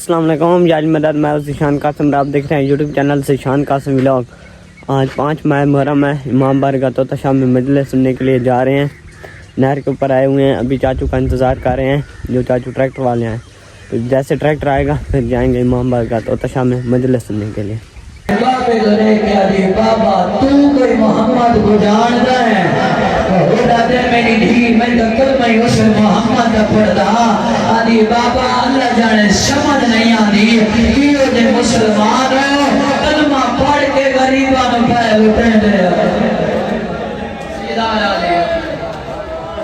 السلام علیکم، جاج مدد میں ذیشان قاسم، آپ دیکھ رہے ہیں YouTube channel Zeeshan Qasim vlog. آج 5 ماہ محرم ہے، امام بارگاہ طوطا شاہ میں مجلس سننے کے لیے جا رہے ہیں۔ نہر کے اوپر آئے ہوئے ہیں، ابھی چاچو کا انتظار کر رہے ہیں، جو چاچو ٹریکٹر والے ہیں۔ تو جیسے ٹریکٹر آئے گا پھر جائیں گے امام بارگاہ طوطا شاہ میں مجلس سننے کے لیے۔ بابا تو کوئی محمد کو جانتا ہے، میری دھی میں دکل میں اس محمد پڑھتا آدھی بابا اللہ جانے سمجھ نہیں آدھی کیوں دے مسلمان ہو کلمہ پڑھ کے غریبان پہل اٹھیں دے سیدھا آیا دے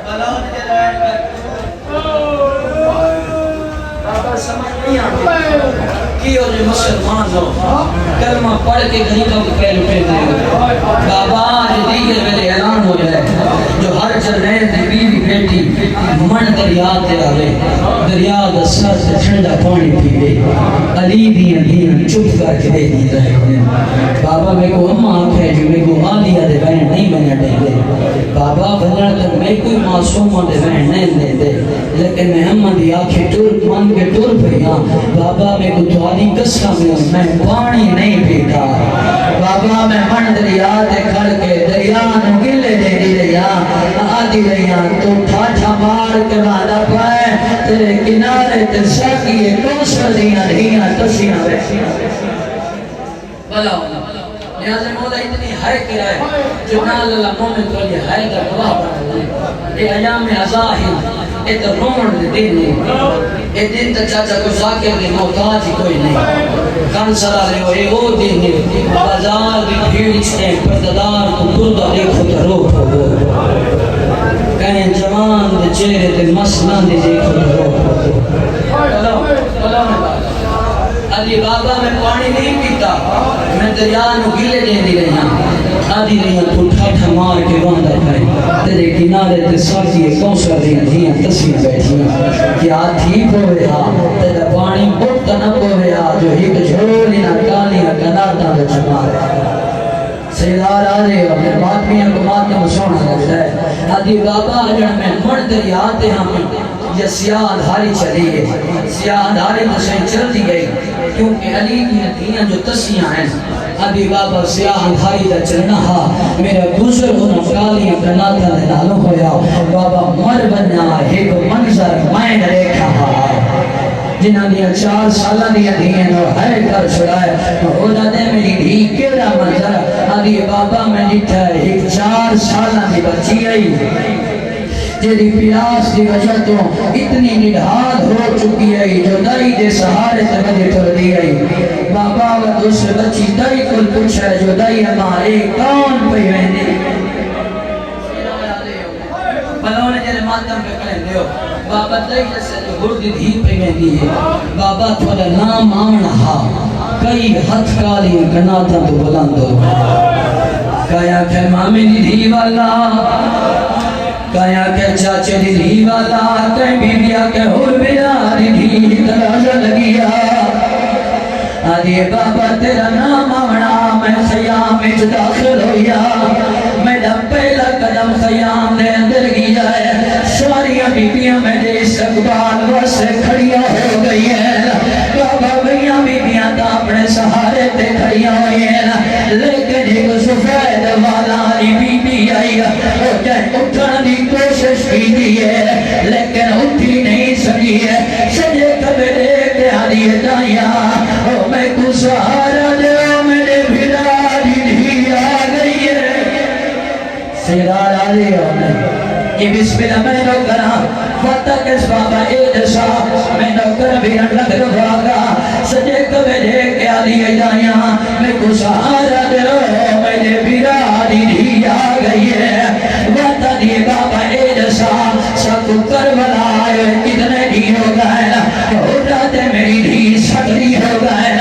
بلون کے لائن کر بابا سمجھ نہیں آدھی کیوں دے مسلمان ہو کلمہ پڑھ کے غریبان پہل اٹھیں دے بابا آج دیگر میرے اعلان ہو جائے جو ہر چل رہے تھے بیوی بیٹی من دریا تے آوے دریا دا سر سے ٹھنڈا پانی پیوے علی دیاں دیاں چپ کر کے دے دیتا ہے بابا میں کو اماں آنکھیں جو میں کو آلیا دے بہن نہیں بنیا دے بابا بھلن تک میں کوئی معصومہ دے بہن نہیں دے دے لیکن میں ہم دی آنکھیں ٹور مان کے ٹور پہیاں بابا میں کو توالی قسم میں پانی نہیں پیتا بابا میں من دریا دے کھڑ کے دریا نو گلے دے دی رہیا آدھی رہیا تو ٹھاٹھا مار کے مانا پائے تیرے کنارے تے ساکیے کوسر دیاں دیاں تسیاں بیٹھیاں بلا نیازِ مولا اتنی ہے کرائے جو نال اللہ مومن تو یہ ہے کا گواہ بنا اے ایام ازاہی اے تو رومن دے دن نہیں اے دن تا چاچا کو ذاکر دی محتاج ہی کوئی نہیں کان سرا لے ہو اے وہ دن نہیں بازار دی بھیڑ چھتے پرددار کو بردہ دیکھو تو روک ہو کہیں جوان دے چہرے دے مسلان دے دیکھو تو روک ہو علی بابا میں پانی نہیں پیتا میں دریا نو گلے دے دی رہیاں آدھی رہیاں تو ٹھاٹھا مار کے باندھا پائے تیرے کنارے تے ساکیے کوسر دیاں دیاں تسیاں بیٹھیاں کیا تھی پوے ہاں تیرے پانی بڑتا نہ پوے ہاں جو ہک جھولی نہ کالیاں کناتا دے چما رہے سیدار آدھے اپنے باتمیاں کو ماتم سونا لگتا ہے آدھی بابا جن میں مڑ دریا تے ہمیں یہ سیاہ دھاری چلی گئی سیاہ دھاری تو صحیح چلتی گئی کیونکہ علی کی نتیاں جو تسیاں ہیں ابھی بابا سیاہ دھاری دا چلنا ہا میرا بزرگ ہونا کالیاں کناتا نالوں ہویا بابا مر بنا ایک منظر میں نے دیکھا ہا جنہاں دیا 4 سالہ دیا دین اور ہے کر چھڑائے اولا دے میری دھی کیڑا منظر آدھی بابا میں جیتا ہے ایک 4 سالہ دی بچی آئی جیدی پیاس دی وجہ تو اتنی نڈھال ہو چکی ہے جو دائی دے سہارے تمہیں کر دی ہے بابا و دوسرے بچی دائی کل پوچھا ہے جو دائی ہمارے کون پہ ویندے بلونے جیلے ماتم پہ کہیں دیو بابا دائی جیسے جو گردی دھی پہ ویندی ہے بابا تھوڑا نام آمنا ہا کئی ہتھ کالی کناتا تو بلندو کہا کہ مامی دھی والا کہا کہ چاچے دی دھی والا کہیں بی بیا کہ ہور بیا دی دھی تلاشا لگیا آدھی بابا تیرا نام آمنا میں خیام اچ داخل ہویا میرا پہلا قدم خیام دے اندر گیا ہے سواریاں بی بیاں میں دے استقبال واسے کھڑیاں ہو گئی ہیں بابا بیاں بی بیاں تا اپنے سہارے تے کھڑیاں ہوئی ہیں لیکن ایک سفید والا بی بی آئی وہ جائے اٹھان دی کوشش کی دی ہے لیکن اٹھی نہیں سکی ہے سجے کبھے دے کے آدھی دائیاں او میں کو سہارا دے میرے بھیڑا دی آ گئی ہے سیدار آدھی یہ بسم اللہ میں نو کرا فتح کس بابا ایدسا میں نو کر بھیڑا لگ رہا سجے کبھے دے کے آدھی دائیاں میں کو سہارا دے میرے بھیڑا دی آ گئی ہے وعدہ دیے بابا ایدسا سب کربلا آئے کتنے دی ہو گئے ہوتا دے میری دی سٹری ہو گئے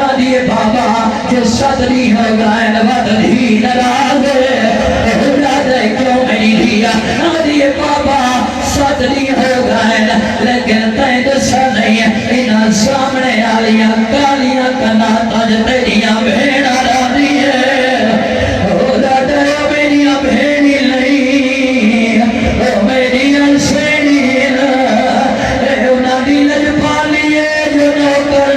آدھیے بابا جو سٹری ہو گئے وعدہ دی نراز ہوتا دے کیوں میری دی آدھیے بابا سٹری ہو گئے لیکن تین دسا نہیں انہاں سامنے آلیاں کالیاں کناتا جو تیریاں بھیڑا را دیئے ہوتا دے میری بھیڑی لئی میری انسانی انہاں دی لج پالیے جو نوکر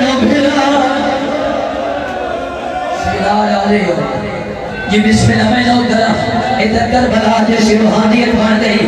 یہ بسم اللہ میں نو کرا ادھر کربلا جیسی روحانیت بن گئی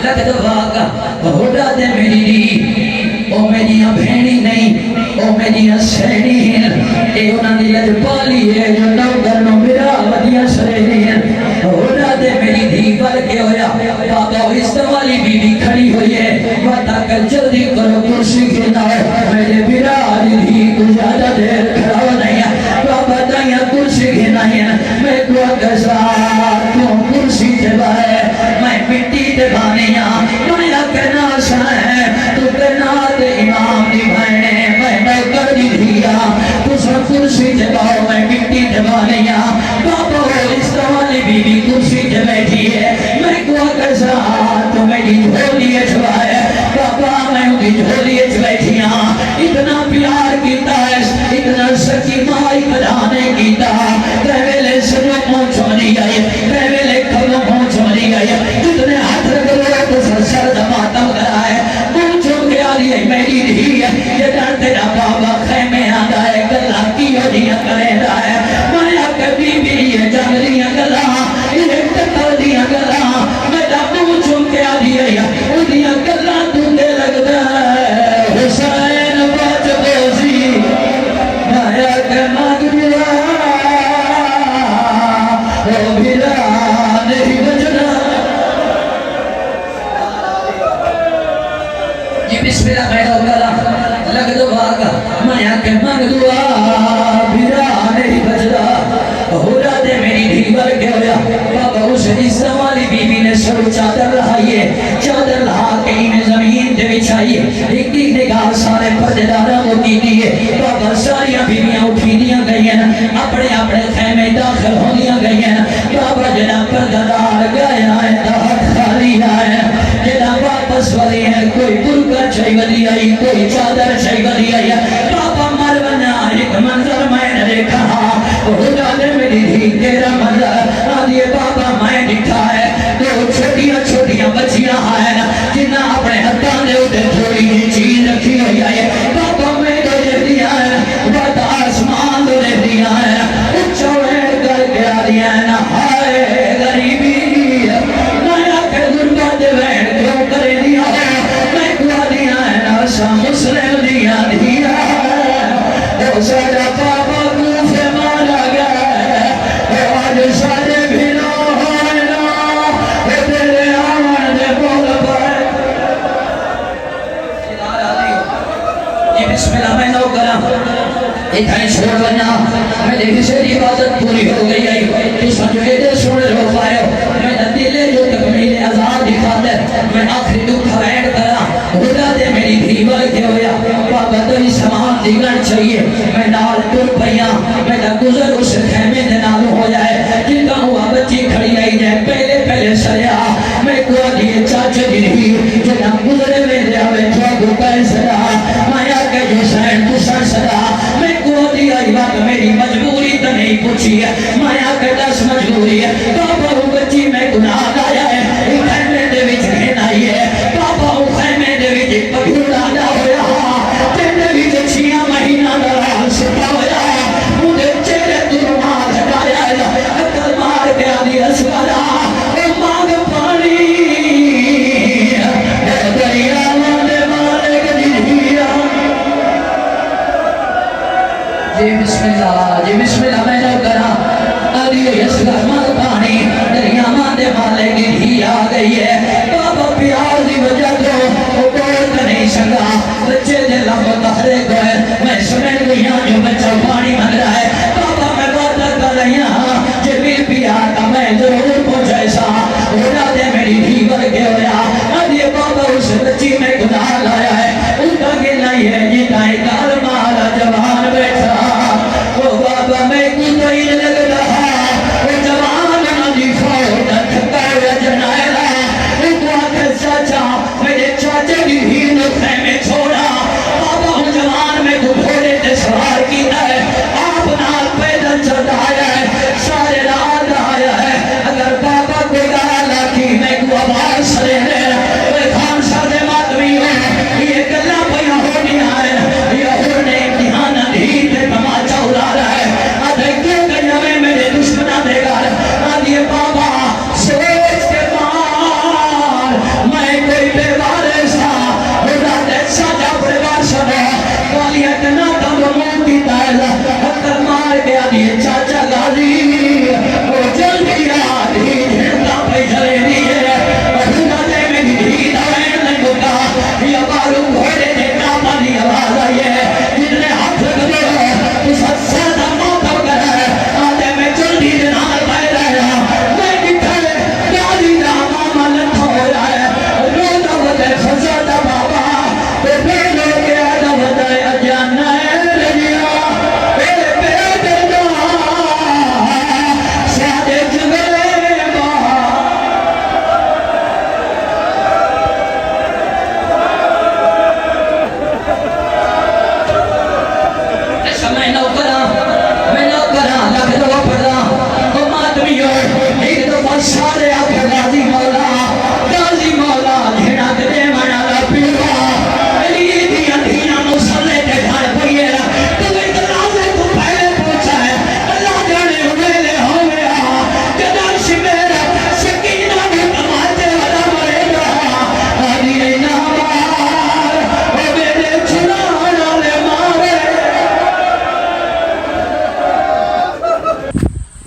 لگ دفعہ کا بہوڑا دے میری دی او میری بھینی نہیں او میری سہنی ہیں اے انہاں دی لج پالی ہے جو نو کرنو میرا ودیاں سرینی ہیں بہوڑا دے میری دی بل کے ہویا بابا استوالی بی بی کھڑی ہوئی ہے وعدہ کر جلدی کرو کرسی کے نائے میرے میرا دی کو زیادہ دیر کھڑا ہو نہیں ہے بابا دائیاں کرسی کے نہیں ہے میں کو گزار کیوں کرسی تے بائے میں مٹی تے بانیاں میں کہنا شاہ تو کہنا تے امام دی بھائنے میں نوکر دی دھیا تسا کرسی تے باؤ میں مٹی تے بانیاں بابا اس والی بی بی کرسی تے بیٹھی ہے میں کو گزار تو میری جھولی اچھوائے بابا میں ان کی جھولی اچھوائیتیاں اتنا پیار کیتا ہے اتنا سکی مائی بجانے کیتا پہلے سنو پہنچو نہیں آئے پہلے کھلو پہنچو نہیں آئے جتنے ہاتھ رکھو تو سر دماتم کرائے پہنچو کے آلی ہے میری دھی ہے یہ ڈر تیرا بابا خیمے آدھا ہے گلہ کی ہو دیا کرے رہا ہے مایا کبھی بھی یہ جانگلیاں گلہ یہ ٹکل دیا گلہ میرا پہنچو کے آلی ہے وہ دیا گلہ تندے لگتا ہے حسین باج بوزی مایا کے مانگ دیا وہ بھیرا نہیں بجنا یہ بسم اللہ میرا گلا لگ دو بھاگا مایا کے مانگ دعا بھیرا نہیں بجنا ہو رہا دے میری دھیبر کے ہویا بابا اس عیسیٰ والی بی بی نے سر چادر رہائیے چادر رہا کے انہیں زمین دے بچھائیے ایک ایک نگاہ سارے پردارہ کو کی دیئے بابا ساریاں بیویاں اٹھی دیا گئی ہیں اپنے اپنے خیمے داخل ہو دیا گئی ہیں بابا جنا پردار گیا ہے دہت خالی آئے جنا واپس والی ہے کوئی برکہ چاہی ودی آئی کوئی چادر چاہی ودی آئی بابا مروانا ایک منظر میں نے دیکھا خدا نے میری دھی تیرا منظر آدھیے بابا میں دکھا ہے دو چھوٹیاں چھوٹیاں بچیاں ہیں جنہاں اپنے ہتھاں دے اٹھے تھوڑی ہی چیز رکھی ہوئی آئے بابا میں تو دیکھ دیا ہے بات آسمان تو دیکھ دیا ہے اچھو ہے کر کے آدھیا ہے نہائے غریبی نایا کہ غربت وین کیوں کرے دیا ہے میں کو آدھیا ہے ناسا مسلم دیا دیا ہے او ساڑا بابا کوفے مانا گیا ہے آج سارے بھی نہ ہوئے نا تیرے آمن دے بول پائے یہ بسم اللہ میں نو کرا اتھائی چھوڑ بنا میرے حسین عبادت پوری ہو گئی آئی تو سنجھے دے سوڑ رو پائے میں دلے جو تکمیل آزاد دکھاتے میں آخری دکھا بیٹھ کرا خدا دے میری دھیبر کے ہویا بابا تو ہی سامان دیگر چاہیے میں نال ٹر پہیاں میں دا گزر اس خیمے دے نال ہو جائے جن کا ہوا بچی کھڑی آئی جائے پہلے سریا میں کو دیئے چاچے دی جنا گزرے میں دے آوے چھوڑو پہ سرا مایا کہ جو سین تو سر سرا میں کو دیا بات میری مجبوری تو نہیں پوچھی ہے مایا کہ دس مجبوری ہے بابا وہ بچی میں گناہ لایا ہے خیمے دے وچ گھن آئی ہے بابا وہ خیمے دے وچ پگھوڑا دا ہویا تیرے وچ 6 مہینہ دا ستا ہویا مجھے چہرے تو رومال ہٹایا ہے عقل مار کے آدھی اسکارا اے مانگ پانی اے دریا والے مالک دیا جی بسم اللہ میں نو کرا آدھی اسکار مانگ پانی دریا والے مالک دیا گئی ہے بابا پیار دی وجہ تو وہ بولت نہیں سکا بچے دے لمب تحرے گئے میں سمجھ گیا جو بچہ پانی مانگ رہا ہے بابا میں وعدہ کر رہی ہاں جبیل پیار کا میں ضرور پہنچے سا ہونا دے میری دھیور کے ہویا آدھی بابا اس بچی میں گناہ لایا ہے ان کا گلہ یہ جیتا ایک علمالا جوان بیٹھا وہ بابا میں کو ہی لگ رہا وہ جوان نہ دکھاؤ نہ تھکا ہوا جنائلہ وہ کو آکر چاچا میرے چاچے کی ہی نخے میں چھوڑا بابا ہوں جوان میں کو گھوڑے تے سوار کیتا ہے آپ نال پیدل چلتا آیا ہے سارے رات آیا ہے اگر بابا کو ڈالا کی میں کو آواز سرے ہے وہ خان سادے ماتوی ہو یہ گلہ پہیا ہو نہیں آئے یہ ہونے امتحان دھی تے تماچا اڑا رہا ہے آدھے کیوں کہ میں میرے دشمنہ دے گا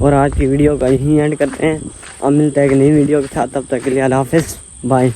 اور آج کی ویڈیو کا یہیں اینڈ کرتے ہیں. اب ملتے ہیں ایک نئی ویڈیو کے ساتھ, تب تک کے لیے اللہ حافظ, بائے.